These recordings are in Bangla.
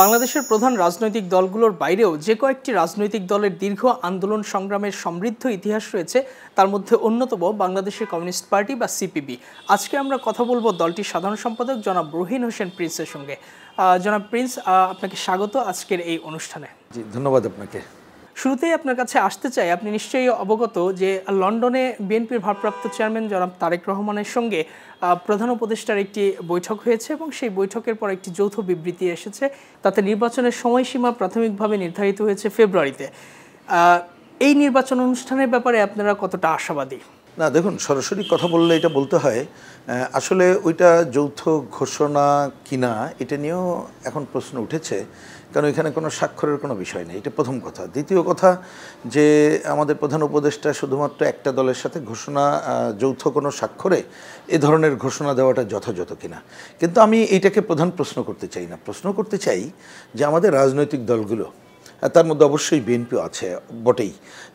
বাংলাদেশের প্রধান রাজনৈতিক দলগুলোর বাইরেও যে কয়েকটি রাজনৈতিক দলের দীর্ঘ আন্দোলন সংগ্রামের সমৃদ্ধ ইতিহাস রয়েছে, তার মধ্যে অন্যতম বাংলাদেশের কমিউনিস্ট পার্টি বা সিপিবি। আজকে আমরা কথা বলবো দলটির সাধারণ সম্পাদক জনাব রহিন হোসেন প্রিন্সের সঙ্গে। জনাব প্রিন্স, আপনাকে স্বাগত আজকের এই অনুষ্ঠানে। জি, ধন্যবাদ আপনাকে। শুরুতেই আপনার কাছে আসতে চাই, আপনি নিশ্চয়ই অবগত যে লন্ডনে বিএনপির ভারপ্রাপ্ত চেয়ারম্যান জনাব তারেক রহমানের সঙ্গে প্রধান উপদেষ্টার একটি বৈঠক হয়েছে এবং সেই বৈঠকের পর একটি যৌথ বিবৃতি এসেছে। তাতে নির্বাচনের সময়সীমা প্রাথমিকভাবে নির্ধারিত হয়েছে ফেব্রুয়ারিতে। এই নির্বাচন অনুষ্ঠানের ব্যাপারে আপনারা কতটা আশাবাদী? না, দেখুন, সরাসরি কথা বললে এটা বলতে হয়, আসলে ওইটা যৌথ ঘোষণা কিনা এটা নিয়েও এখন প্রশ্ন উঠেছে, কারণ এখানে কোনো স্বাক্ষরের কোনো বিষয় নেই। এটা প্রথম কথা। দ্বিতীয় কথা, যে আমাদের প্রধান উপদেষ্টা শুধুমাত্র একটা দলের সাথে ঘোষণা, যৌথ কোনো স্বাক্ষরে এ ধরনের ঘোষণা দেওয়াটা যথাযথ কিনা। কিন্তু আমি এইটাকে প্রধান প্রশ্ন করতে চাই না, প্রশ্ন করতে চাই যে আমাদের রাজনৈতিক দলগুলো, তার মধ্যে অবশ্যই বিএনপিও আছে বটেই,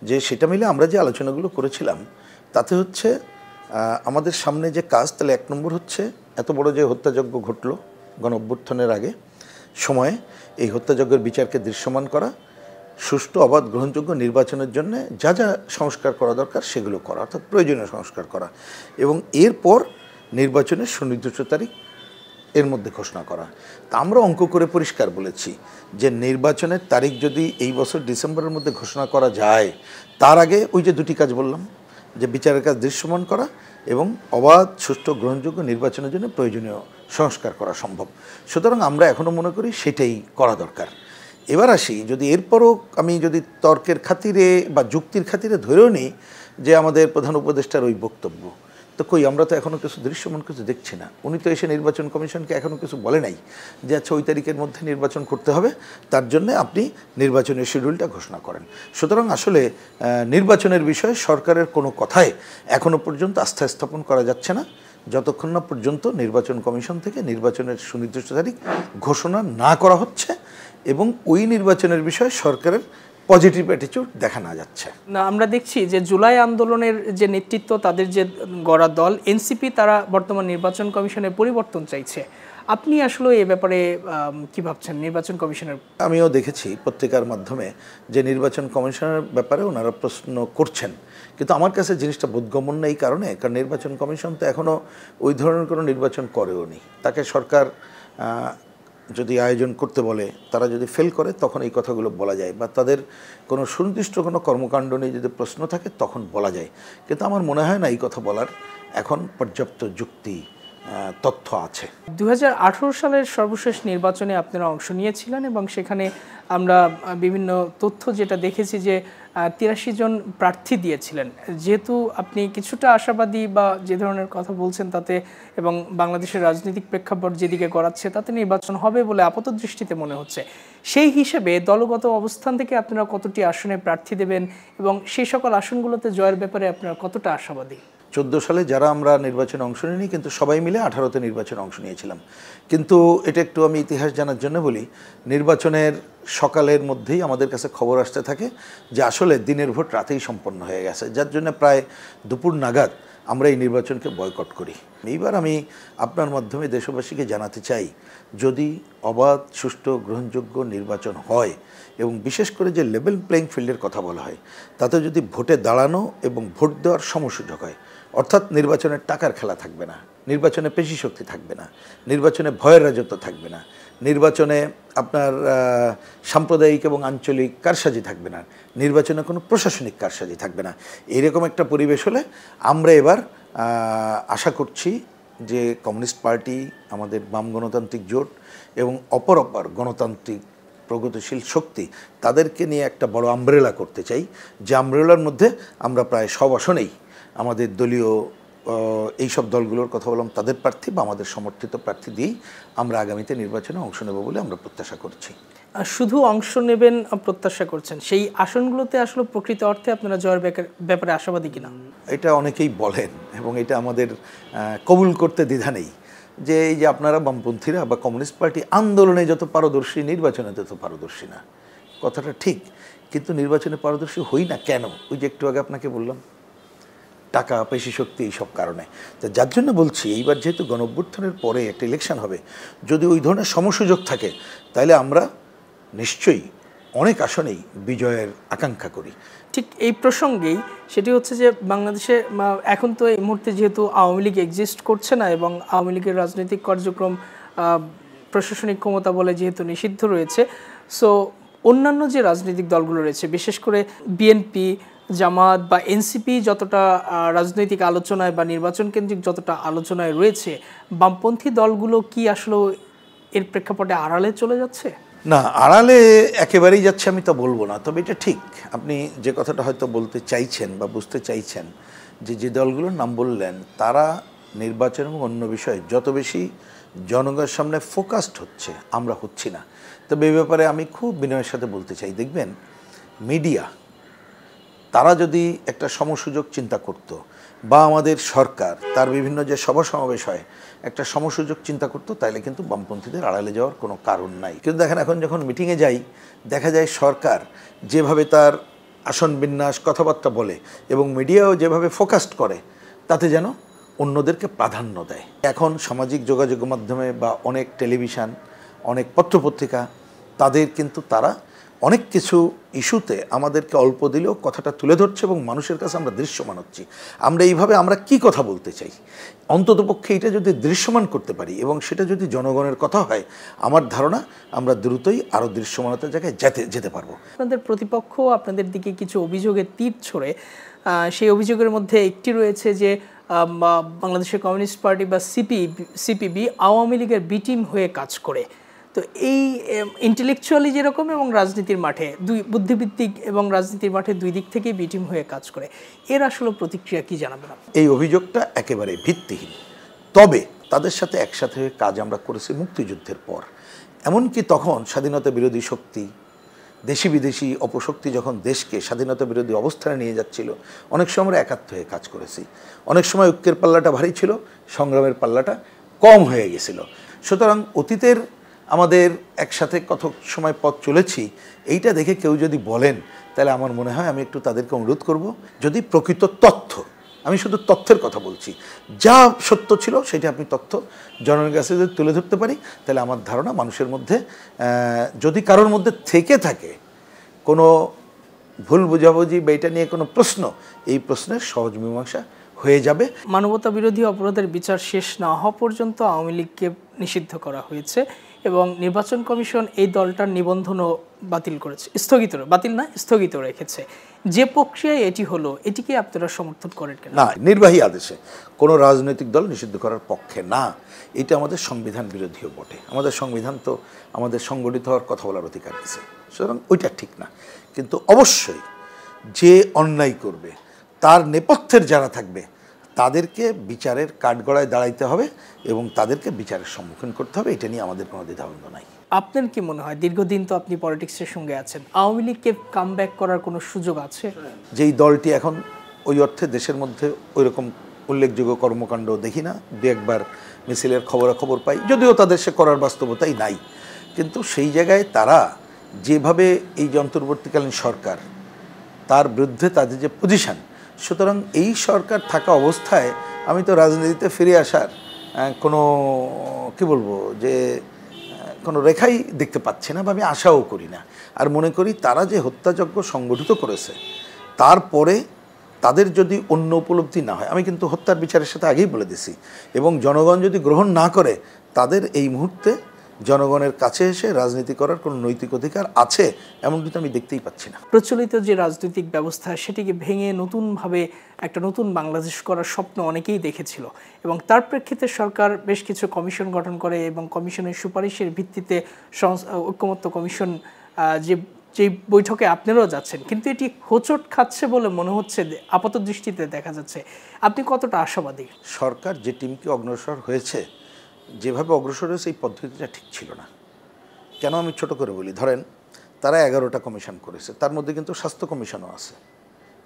যে সেটা মিলে আমরা যে আলোচনাগুলো করেছিলাম তাতে হচ্ছে আমাদের সামনে যে কাজ, তাহলে এক নম্বর হচ্ছে এত বড় যে হত্যাযজ্ঞ ঘটল গণ অভ্যুত্থানের আগে সময়ে, এই হত্যাযজ্ঞের বিচারকে দৃশ্যমান করা, সুষ্ঠু অবাধ গ্রহণযোগ্য নির্বাচনের জন্য যা যা সংস্কার করা দরকার সেগুলো করা, অর্থাৎ প্রয়োজনীয় সংস্কার করা, এবং এরপর নির্বাচনের সুনির্দিষ্ট তারিখ এর মধ্যে ঘোষণা করা। তা আমরা অঙ্ক করে পরিষ্কার বলেছি যে নির্বাচনের তারিখ যদি এই বছর ডিসেম্বরের মধ্যে ঘোষণা করা যায়, তার আগে ওই যে দুটি কাজ বললাম, যে বিচারের কাজ দৃশ্যমান করা এবং অবাধ সুষ্ঠু গ্রহণযোগ্য নির্বাচনের জন্য প্রয়োজনীয় সংস্কার করা সম্ভব। সুতরাং আমরা এখনও মনে করি সেটাই করা দরকার। এবার আসি, যদি এরপরও আমি যদি তর্কের খাতিরে বা যুক্তির খাতিরে ধরেও নিই যে আমাদের প্রধান উপদেষ্টার ওই বক্তব্য, তো কই, আমরা তো এখনও কিছু দৃশ্যমান কিছু দেখছি না। উনি তো এসে নির্বাচন কমিশনকে এখনও কিছু বলে নাই যে আচ্ছা ওই তারিখের মধ্যে নির্বাচন করতে হবে, তার জন্যে আপনি নির্বাচনের শিডিউলটা ঘোষণা করেন। সুতরাং আসলে নির্বাচনের বিষয়ে সরকারের কোনো কথায় এখনও পর্যন্ত আস্থা স্থাপন করা যাচ্ছে না, যতক্ষণ না পর্যন্ত নির্বাচন কমিশন থেকে নির্বাচনের সুনির্দিষ্ট তারিখ ঘোষণা না করা হচ্ছে এবং ওই নির্বাচনের বিষয়ে সরকারের পজিটিভ অ্যাটিটিউড দেখা না যাচ্ছে না। আমরা দেখছি যে জুলাই আন্দোলনের যে নেতৃত্ব, তাদের যে গড়া দল এনসিপি, তারা বর্তমান নির্বাচন কমিশনের পরিবর্তন চাইছে। আপনি আসলে এ ব্যাপারে কি ভাবছেন নির্বাচন কমিশনের? আমিও দেখেছি পত্রিকার মাধ্যমে যে নির্বাচন কমিশনের ব্যাপারে ওনারা প্রশ্ন করছেন, কিন্তু আমার কাছে জিনিসটা বোধগম্য এই কারণে, কারণ নির্বাচন কমিশন তো এখনও ওই ধরনের কোনো নির্বাচন করেও নি। তাকে সরকার যদি আয়োজন করতে বলে, তারা যদি ফেল করে তখন এই কথাগুলো বলা যায়, বা তাদের কোনো সুনির্দিষ্ট কোনো কর্মকাণ্ড নিয়ে যদি প্রশ্ন থাকে তখন বলা যায়। কিন্তু আমার মনে হয় না এই কথা বলার এখন পর্যাপ্ত যুক্তি তথ্য আছে। 2018 সালের সর্বশেষ নির্বাচনে আপনারা অংশ নিয়েছিলেন এবং সেখানে আমরা বিভিন্ন তথ্য যেটা দেখেছি যে 83 জন প্রার্থী দিয়েছিলেন। যেহেতু আপনি কিছুটা আশাবাদী বা যে ধরনের কথা বলছেন তাতে, এবং বাংলাদেশের রাজনৈতিক প্রেক্ষাপট যেদিকে গড়াচ্ছে তাতে নির্বাচন হবে বলে আপাত দৃষ্টিতে মনে হচ্ছে, সেই হিসেবে দলগত অবস্থান থেকে আপনারা কতটি আসনে প্রার্থী দেবেন এবং সেই সকল আসনগুলোতে জয়ের ব্যাপারে আপনারা কতটা আশাবাদী? 14 সালে যারা আমরা নির্বাচনে অংশ নিইনি, কিন্তু সবাই মিলে 18তে নির্বাচনে অংশ নিয়েছিলাম। কিন্তু এটা একটু আমি ইতিহাস জানার জন্য বলি, নির্বাচনের সকালের মধ্যেই আমাদের কাছে খবর আসতে থাকে যে আসলে দিনের ভোট রাতেই সম্পন্ন হয়ে গেছে, যার জন্য প্রায় দুপুর নাগাদ আমরা এই নির্বাচনকে বয়কট করি। এইবার আমি আপনার মাধ্যমে দেশবাসীকে জানাতে চাই, যদি অবাধ সুষ্ঠু গ্রহণযোগ্য নির্বাচন হয় এবং বিশেষ করে যে লেভেল প্লেইং ফিল্ডের কথা বলা হয়, তাতে যদি ভোটে দাঁড়ানো এবং ভোট দেওয়ার সমসুযোগ হয়, অর্থাৎ নির্বাচনের টাকার খেলা থাকবে না, নির্বাচনে পেশি শক্তি থাকবে না, নির্বাচনে ভয়ের রাজত্ব থাকবে না, নির্বাচনে আপনার সাম্প্রদায়িক এবং আঞ্চলিক কারসাজি থাকবে না, নির্বাচনে কোনো প্রশাসনিক কারসাজি থাকবে না, এরকম একটা পরিবেশ হলে আমরা এবার আশা করছি যে কমিউনিস্ট পার্টি, আমাদের বাম গণতান্ত্রিক জোট এবং অপর গণতান্ত্রিক প্রগতিশীল শক্তি, তাদেরকে নিয়ে একটা বড় আমব্রেলা করতে চাই, যে আমব্রেলার মধ্যে আমরা প্রায় সব আসনেই আমাদের দলীয় এইসব দলগুলোর কথা বললাম তাদের প্রার্থী বা আমাদের সমর্থিত প্রার্থী দিয়েই আমরা আগামীতে নির্বাচনে অংশ নেব বলে আমরা প্রত্যাশা করছি। শুধু অংশ নেবেন প্রত্যাশা করছেন, সেই আসনগুলোতে আসলে প্রকৃত অর্থে আপনারা জয়ের ব্যাপারে আশাবাদী কিনা? এটা অনেকেই বলেন এবং এটা আমাদের কবুল করতে দ্বিধা নেই, যে এই যে আপনারা বামপন্থীরা বা কমিউনিস্ট পার্টি আন্দোলনে যত পারদর্শী, নির্বাচনে তত পারদর্শী না। কথাটা ঠিক, কিন্তু নির্বাচনে পারদর্শী হই না কেন? ওই যে একটু আগে আপনাকে বললাম, টাকা, পেশি শক্তি, এইসব কারণে। তো যার জন্য বলছি, এইবার যেহেতু গণঅভ্যুত্থানের পরে একটা ইলেকশন হবে, যদি ওই ধরনের সমসুযোগ থাকে, তাহলে আমরা নিশ্চয়ই অনেক আসনেই বিজয়ের আকাঙ্ক্ষা করি। ঠিক এই প্রসঙ্গেই সেটি হচ্ছে যে বাংলাদেশে এখন তো এই মুহূর্তে যেহেতু আওয়ামী লীগ এক্সিস্ট করছে না এবং আওয়ামী লীগের রাজনৈতিক কার্যক্রম প্রশাসনিক ক্ষমতা বলে যেহেতু নিষিদ্ধ রয়েছে, সো অন্যান্য যে রাজনৈতিক দলগুলো রয়েছে, বিশেষ করে বিএনপি, জামাত বা এনসিপি যতটা রাজনৈতিক আলোচনায় বা নির্বাচন কেন্দ্রিক যতটা আলোচনায় রয়েছে, বামপন্থী দলগুলো কি আসলে এর প্রেক্ষাপটে আড়ালে চলে যাচ্ছে? না, আড়ালে একেবারেই যাচ্ছে আমি তো বলবো না, তবে এটা ঠিক আপনি যে কথাটা হয়তো বলতে চাইছেন বা বুঝতে চাইছেন, যে দলগুলোর নাম বললেন তারা নির্বাচন এবং অন্য বিষয়ে যত বেশি জনগণের সামনে ফোকাসড হচ্ছে, আমরা হচ্ছি না। তবে এই ব্যাপারে আমি খুব বিনয়ের সাথে বলতে চাই, দেখবেন মিডিয়া তারা যদি একটা সমসুযোগ চিন্তা করত, বা আমাদের সরকার তার বিভিন্ন যে সভা সমাবেশ হয় একটা সমসুযোগ চিন্তা করতো, তাইলে কিন্তু বামপন্থীদের আড়ালে যাওয়ার কোনো কারণ নাই। কিন্তু দেখেন, এখন যখন মিটিংয়ে যাই, দেখা যায় সরকার যেভাবে তার আসন বিন্যাস, কথাবার্তা বলে এবং মিডিয়াও যেভাবে ফোকাসড করে, তাতে যেন অন্যদেরকে প্রাধান্য দেয়। এখন সামাজিক যোগাযোগ মাধ্যমে বা অনেক টেলিভিশন, অনেক পত্রপত্রিকা, তাদের কিন্তু তারা অনেক কিছু ইস্যুতে আমাদেরকে অল্প দিলেও কথাটা তুলে ধরছে এবং মানুষের কাছে আমরা দৃশ্যমান হচ্ছি। আমরা এইভাবে আমরা কি কথা বলতে চাই, অন্ততপক্ষে এটা যদি দৃশ্যমান করতে পারি এবং সেটা যদি জনগণের কথা হয়, আমার ধারণা আমরা দ্রুতই আরও দৃশ্যমানতার জায়গায় যেতে পারবো। আপনাদের প্রতিপক্ষ আপনাদের দিকে কিছু অভিযোগের তীর ছড়ে, সেই অভিযোগের মধ্যে একটি রয়েছে যে বাংলাদেশের কমিউনিস্ট পার্টি বা সিপিবি আওয়ামী লীগের বি টিম হয়ে কাজ করে। তো এই ইন্টেলেকচুয়ালি যেরকম এবং রাজনীতির মাঠে বুদ্ধিভিত্তিক এবং রাজনীতির মাঠে দুই দিক থেকেই বি টিম হয়ে কাজ করে, এর আসলে প্রতিক্রিয়া কি জানাবেন? এই অভিযোগটা একেবারে ভিত্তিহীন। তবে তাদের সাথে একসাথে হয়ে কাজ আমরা করেছি মুক্তিযুদ্ধের পর, এমনকি তখন স্বাধীনতা বিরোধী শক্তি, দেশি বিদেশি অপশক্তি যখন দেশকে স্বাধীনতা বিরোধী অবস্থানে নিয়ে যাচ্ছিল, অনেক সময় আমরা একাত্ম হয়ে কাজ করেছি। অনেক সময় ঐক্যের পাল্লাটা ভারী ছিল, সংগ্রামের পাল্লাটা কম হয়ে গেছিল। সুতরাং অতীতের আমাদের একসাথে কত সময় পথ চলেছি, এইটা দেখে কেউ যদি বলেন, তাহলে আমার মনে হয় আমি একটু তাদেরকে অনুরোধ করব, যদি প্রকৃত তথ্য, আমি শুধু তথ্যের কথা বলছি, যা সত্য ছিল সেটা আপনি তথ্য জনগণের কাছে যদি তুলে ধরতে পারি, তাহলে আমার ধারণা মানুষের মধ্যে যদি কারোর মধ্যে থেকে থাকে কোনো ভুল বোঝাবুঝি বা এটা নিয়ে কোনো প্রশ্ন, এই প্রশ্নের সহজ মীমাংসা হয়ে যাবে। মানবতা বিরোধী অপরাধের বিচার শেষ না হওয়া পর্যন্ত আওয়ামী লীগকে নিষিদ্ধ করা হয়েছে এবং নির্বাচন কমিশন এই দলটার নিবন্ধনও স্থগিত রেখেছে। যে প্রক্রিয়ায় এটি হলো, এটিকে আপনারা সমর্থন করেন কেন? না, নির্বাহী আদেশে কোনো রাজনৈতিক দল নিষিদ্ধ করার পক্ষে না, এটা আমাদের সংবিধান বিরোধীও বটে। আমাদের সংবিধান তো আমাদের সংগঠিত হওয়ার কথা বলার অধিকার দিয়েছে, সুতরাং ওইটা ঠিক না। কিন্তু অবশ্যই যে অন্যায় করবে, তার নেপথ্যের যারা থাকবে, তাদেরকে বিচারের কাঠগড়ায় দাঁড়াইতে হবে এবং তাদেরকে বিচারের সম্মুখীন করতে হবে। এটা নিয়ে আমাদের কোনো দ্বিধাদ্বন্দ্ব নাই। আপনার কি মনে হয়, দীর্ঘদিন তো আপনি পলিটিক্সের সঙ্গে আছেন, আওয়ামী লীগকে কামব্যাক করার কোনো সুযোগ আছে? যেই দলটি এখন ওই অর্থে দেশের মধ্যে ওই রকম উল্লেখযোগ্য কর্মকাণ্ড দেখি না, দু একবার মিছিলের খবরাখবর পাই, যদিও তাদের সে করার বাস্তবতাই নাই, কিন্তু সেই জায়গায় তারা যেভাবে এই যে অন্তর্বর্তীকালীন সরকার, তার বিরুদ্ধে তাদের যে পজিশন, সুতরাং এই সরকার থাকা অবস্থায় আমি তো রাজনীতিতে ফিরে আসার কোনো কি বলবো যে কোনো রেখাই দেখতে পাচ্ছি না, বা আমি আশাও করি না। আর মনে করি তারা যে হত্যাযজ্ঞ সংগঠিত করেছে, তারপরে তাদের যদি অন্য উপলব্ধি না হয়, আমি কিন্তু হত্যার বিচারের সাথে আগেই বলে দিছি, এবং জনগণ যদি গ্রহণ না করে, তাদের এই মুহূর্তে জনগণের কাছে এসে রাজনীতি করার কোনো নৈতিক অধিকার আছে এমন কিন্তু আমি দেখতেই পাচ্ছি না। প্রচলিত যে রাজনৈতিক ব্যবস্থা, সেটিকে ভেঙে নতুনভাবে একটা নতুন বাংলাদেশ করার স্বপ্ন অনেকেই দেখেছিল এবং তার প্রেক্ষিতে সরকার বেশ কিছু কমিশন গঠন করে এবং কমিশনের সুপারিশের ভিত্তিতে ঐকমত্য কমিশন যে বৈঠকে আপনারাও যাচ্ছেন, কিন্তু এটি হোঁচট খাচ্ছে বলে মনে হচ্ছে, আপাত দৃষ্টিতে দেখা যাচ্ছে। আপনি কতটা আশাবাদী? সরকার যে টিমকে অগ্রসর হয়েছে, যেভাবে অগ্রসর হয়েছে, এই পদ্ধতিটা ঠিক ছিল না। কেন আমি ছোট করে বলি, ধরেন তারা 11টা কমিশন করেছে, তার মধ্যে কিন্তু স্বাস্থ্য কমিশনও আছে,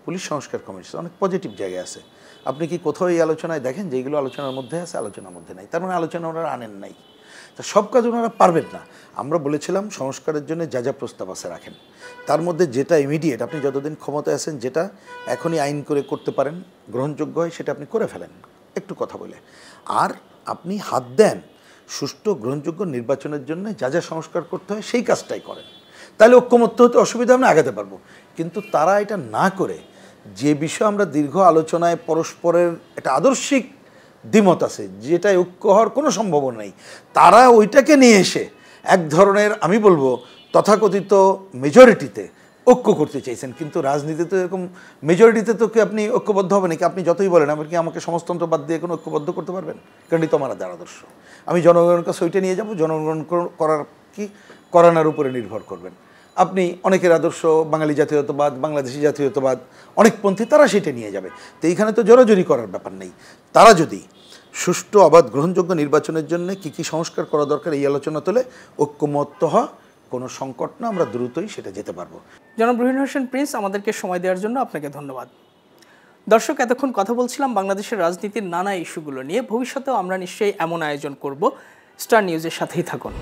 পুলিশ সংস্কার কমিশন, অনেক পজিটিভ জায়গায় আছে। আপনি কি কোথাও এই আলোচনায় দেখেন যে এইগুলো আলোচনার মধ্যে আছে, আলোচনার মধ্যে নাই? তার মানে আলোচনা ওরা আনেন নাই। তা সব কাজ ওনারা পারবেন না। আমরা বলেছিলাম সংস্কারের জন্য যা যা প্রস্তাব আছে রাখেন, তার মধ্যে যেটা ইমিডিয়েট আপনি যতদিন ক্ষমতায় আছেন যেটা এখনই আইন করে করতে পারেন, গ্রহণযোগ্য হয় সেটা আপনি করে ফেলেন একটু কথা বলে। আর আপনি হাত দেন সুষ্ঠু গ্রহণযোগ্য নির্বাচনের জন্য যা যা সংস্কার করতে হয় সেই কাজটাই করেন, তাহলে ঐক্যমত্য হতে অসুবিধা আমরা আগাতে পারবো। কিন্তু তারা এটা না করে যে বিষয়ে আমরা দীর্ঘ আলোচনায় পরস্পরের একটা আদর্শিক দ্বিমত আছে, যেটাই ঐক্য হওয়ার কোনো সম্ভাবনা নেই, তারা ওইটাকে নিয়ে এসে এক ধরনের আমি বলবো তথাকথিত মেজরিটিতে ঐক্য করতে চাইছেন। কিন্তু রাজনীতিতে এরকম মেজরিটিতে তো কি আপনি ঐক্যবদ্ধ হবেন নাকি? আপনি যতই বলেন আপনি কি আমাকে সমাজতন্ত্র বাদ দিয়ে কোনো ঐক্যবদ্ধ করতে পারবেন? কারণ এটা আমার আদর্শ, আমি জনগণের কাছে ওইটা নিয়ে যাব, জনগণ করার কি করানোর উপরে নির্ভর করবেন। আপনি অনেকের আদর্শ বাঙালি জাতীয়তাবাদ, বাংলাদেশি জাতীয়তাবাদ, অনেকপন্থী, তারা সেটা নিয়ে যাবে। তো এইখানে তো জোরাজুরি করার ব্যাপার নেই। তারা যদি সুষ্ঠু অবাধ গ্রহণযোগ্য নির্বাচনের জন্য কী কী সংস্কার করা দরকার এই আলোচনা তোলে, ঐক্যমত্য হওয়া কোনো সংকট না, আমরা দ্রুতই সেটা যেতে পারবো। জনাব রুহিন হোসেন প্রিন্স, আমাদেরকে সময় দেওয়ার জন্য আপনাকে ধন্যবাদ। দর্শক, এতক্ষণ কথা বলছিলাম বাংলাদেশের রাজনীতির নানা ইস্যুগুলো নিয়ে। ভবিষ্যতেও আমরা নিশ্চয়ই এমন আয়োজন করব। স্টার নিউজের সাথেই থাকুন।